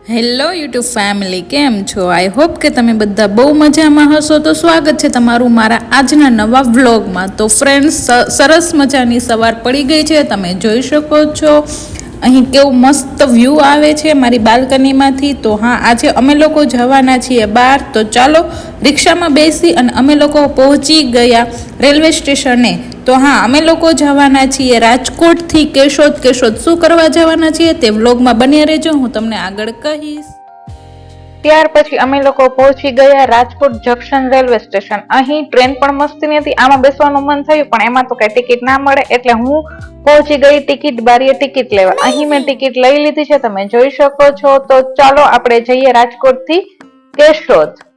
Hello YouTube family, કેમ છો? I hope કે તમે બધા બહુ મજામાં હશો. તો સ્વાગત છે તમારું મારા આજના નવા વ્લોગમાં. તો ફ્રેન્ડ્સ, સરસ મજાની સવાર પડી ગઈ છે. તમે જોઈ શકો છો અહીં કેવું મસ્ત વ્યૂ આવે છે મારી બાલ્કનીમાંથી. તો હા, આજે અમે લોકો જવાના છીએ બહાર. તો ચાલો રિક્ષામાં બેસી અને અમે લોકો પહોંચી ગયા રેલવે સ્ટેશને. તો હા, અમે લોકો જવાના છીએ રાજકોટથી કેશોદ. કેશોદ શું કરવા જવાના છીએ તે વ્લોગમાં બન્યા રહેજો, હું તમને આગળ કહીશ. ત્યાર પછી અમે લોકો પહોંચી ગયા રાજકોટ જંકશન રેલવે સ્ટેશન. અહીં ટ્રેન પણ મસ્તી હતી, આમાં બેસવાનું મન થયું પણ એમાં તો કઈ ટિકિટ ના મળે, એટલે હું પહોંચી ગઈ ટિકિટ બારીએ ટિકિટ લેવા. અહીં મેં ટિકિટ લઈ લીધી છે, તમે જોઈ શકો છો. તો ચાલો આપણે જઈએ રાજકોટથી કેશોદ.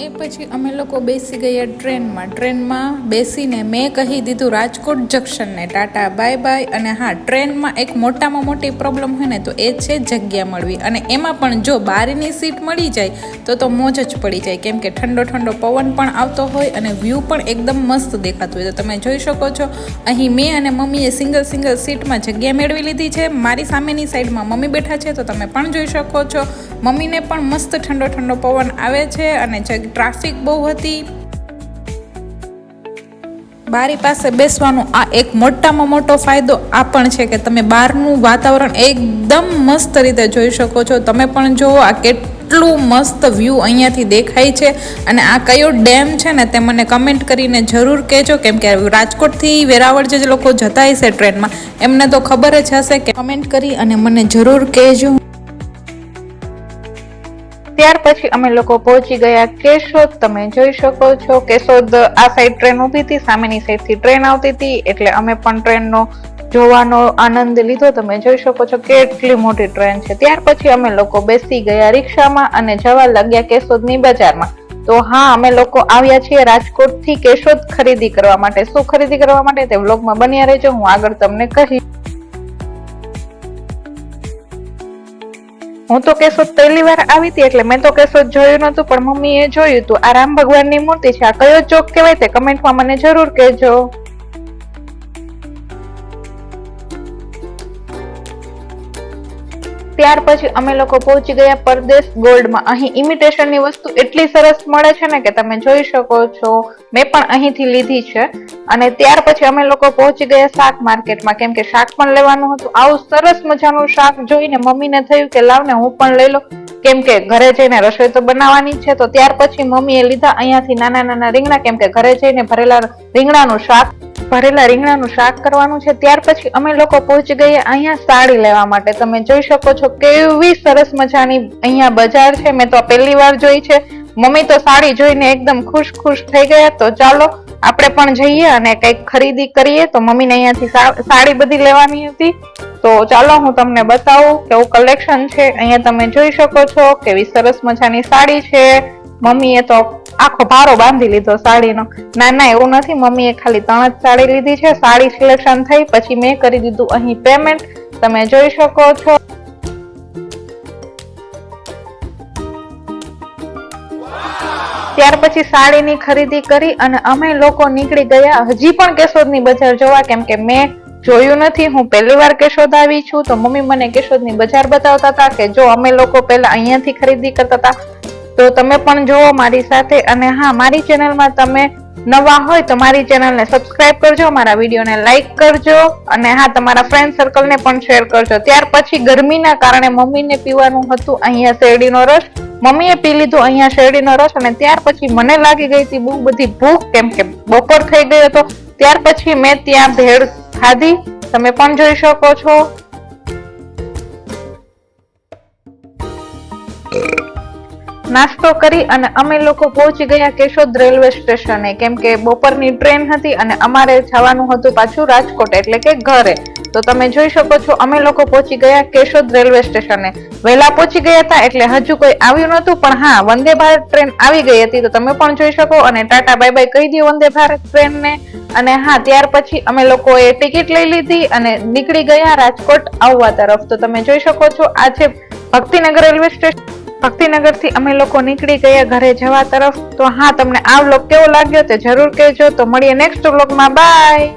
એ પછી અમે લોકો બેસી ગયા ટ્રેનમાં. ટ્રેનમાં બેસીને મેં કહી દીધું રાજકોટ જંકશનને ટાટા બાય બાય. અને હા, ટ્રેનમાં એક મોટામાં મોટી પ્રોબ્લેમ હોય ને તો એ છે જગ્યા મળવી. અને એમાં પણ જો બારીની સીટ મળી જાય તો મોજ જ પડી જાય, કેમ કે ઠંડો ઠંડો પવન પણ આવતો હોય અને વ્યૂ પણ એકદમ મસ્ત દેખાતું હોય. તો તમે જોઈ શકો છો અહીં મેં અને મમ્મીએ સિંગલ સીટમાં જગ્યા મેળવી લીધી છે. મારી સામેની સાઈડમાં મમ્મી બેઠા છે, તો તમે પણ જોઈ શકો છો. મમ્મીને પણ મસ્ત ઠંડો ઠંડો પવન આવે છે અને ટ્રાફિક બહુ હતી. બારી પાસે બેસવાનો આ એક મોટામાં મોટો ફાયદો આ પણ છે કે તમે બહારનું વાતાવરણ એકદમ મસ્ત રીતે જોઈ શકો છો. તમે પણ જુઓ આ કેટલું મસ્ત વ્યૂ અહીંયાથી દેખાય છે. અને આ કયો ડેમ છે ને તે મને કમેન્ટ કરીને જરૂર કહેજો, કેમ કે રાજકોટથી વેરાવળ જે લોકો જતા હશે ટ્રેનમાં એમને તો ખબર જ હશે. કે કમેન્ટ કરી અને મને જરૂર કહેજો. ત્યાર પછી અમે લોકો પહોંચી ગયા કેશોદ. તમે જોઈ શકો છો કેશોદ આ સાઈડ ટ્રેન ઊભી હતી, સામેની સાઈડથી ટ્રેન આવતી હતી, એટલે અમે પણ ટ્રેનનો જોવાનો આનંદ લીધો. તમે જોઈ શકો છો કેટલી મોટી ટ્રેન છે. ત્યાર પછી અમે લોકો બેસી ગયા રિક્ષામાં અને જવા લાગ્યા કેશોદની બજારમાં. તો હા, અમે લોકો આવ્યા છીએ રાજકોટથી કેશોદ ખરીદી કરવા માટે. શું ખરીદી કરવા માટે તે વ્લોગમાં બન્યા રહેજો, હું આગળ તમને કહીશ. હું તો કેશોદ પહેલી વાર આવી હતી, એટલે મેં તો કેશોદ જોયું નતું, પણ મમ્મી એ જોયું હતું. આ રામ ભગવાનની મૂર્તિ છે. આ કયો ચોક કહેવાય તે કમેન્ટમાં મને જરૂર કહેજો. ત્યાર પછી અમે લોકો પહોંચી ગયા પરદેશ ગોલ્ડમાં. અહીં ઇમિટેશનની વસ્તુ એટલી સરસ મળે છે ને કે તમે જોઈ શકો છો. મેં પણ અહીંથી લીધી છે. અને ત્યાર પછી અમે લોકો પહોંચી ગયા શાક માર્કેટમાં, કેમ કે શાક પણ લેવાનું હતું. આવું સરસ મજાનું શાક જોઈને મમ્મીને થયું કે લાવને હું પણ લઈ લઉં, કેમ કે ઘરે જઈને રસોઈ તો બનાવવાની છે. તો ત્યાર પછી મમ્મીએ લીધા અહીંયાથી નાના નાના રીંગણા, કેમ કે ઘરે જઈને ભરેલા રીંગણાનું શાક કરવાનું છે. ત્યાર પછી અમે લોકો પહોંચી ગયા અહીંયા સાડી લેવા માટે. તમે જોઈ શકો છો કેવી સરસ મજાની અહીંયા બજાર છે. મેં તો પહેલી વાર જોઈ છે. મમ્મી તો સાડી જોઈને એકદમ ખુશ થઈ ગયા. તો ચાલો આપણે પણ જઈએ અને કંઈક ખરીદી કરીએ. તો મમ્મીને અહીંયાથી સાડી બધી લેવાની હતી. તો ચાલો હું તમને બતાવું કેવું કલેક્શન છે. અહીંયા તમે જોઈ શકો છો કેવી સરસ મજાની સાડી છે. મમ્મીએ તો આખો ભારો બાંધી લીધો સાડીનો. ના, એવું નથી. મમ્મીએ ખાલી 3 જ સાડી લીધી છે. સાડી સિલેક્શન થઈ પછી મેં કરી દીધું અહીં પેમેન્ટ. તમે જોઈ શકો છો. ત્યાર પછી સાડીની ખરીદી કરી અને અમે લોકો નીકળી ગયા હજી પણ કેશોદની બજાર જોવા, કેમ કે મેં જોયું નથી. હું પહેલી વાર કેશોદ આવી છું. તો મમ્મી મને કેશોદની બજાર બતાવતા હતા કે જો અમે લોકો પહેલા અહીંયાથી ખરીદી કરતા હતા. તો તમે પણ જોવો મારી સાથે. અને હા, મારી ચેનલમાં તમે નવા હોય તો મારી ચેનલને સબસ્ક્રાઇબ કરજો, મારા વિડીયોને લાઈક કરજો અને હા, તમારા ફ્રેન્ડ સર્કલને પણ શેર કરજો. ત્યાર પછી ગરમીના કારણે મમ્મીને પીવાનું હતું અહીંયા શેરડીનો રસ. મમ્મીએ પી લીધો અહીંયા શેરડીનો રસ. અને ત્યાર પછી મને લાગી ગઈ હતી બહુ બધી ભૂખ, કેમ કે બપોર થઈ ગયો હતો. ત્યાર પછી મેં ત્યાં ભેળ ખાધી. તમે પણ જોઈ શકો છો. નાસ્તો કરી અને અમે લોકો પહોંચી ગયા કેશોદ રેલવે સ્ટેશને, કેમ કે બપોરની ટ્રેન હતી અને અમારે જવાનું હતું પાછું રાજકોટ, એટલે કે ઘરે. તો તમે જોઈ શકો છો અમે લોકો પહોંચી ગયા કેશોદ રેલવે સ્ટેશને. વહેલા પહોંચી ગયા હતા એટલે હજુ કોઈ આવ્યું નતું, પણ હા, વંદે ભારત ટ્રેન આવી ગઈ હતી. તો તમે પણ જોઈ શકો અને ટાટા બાય બાય કહી દો વંદે ભારત ટ્રેનને. અને હા, ત્યાર પછી અમે લોકોએ ટિકિટ લઈ લીધી અને નીકળી ગયા રાજકોટ આવવા તરફ. તો તમે જોઈ શકો છો આ છે ભક્તિનગર રેલવે સ્ટેશન. ભક્તિનગરથી અમે લોકો નીકળી ગયા ઘરે જવા તરફ. તો હા, તમને આ વ્લોગ કેવો લાગ્યો તે જરૂર કહેજો. તો મળીએ નેક્સ્ટ વ્લોગમાં. બાય.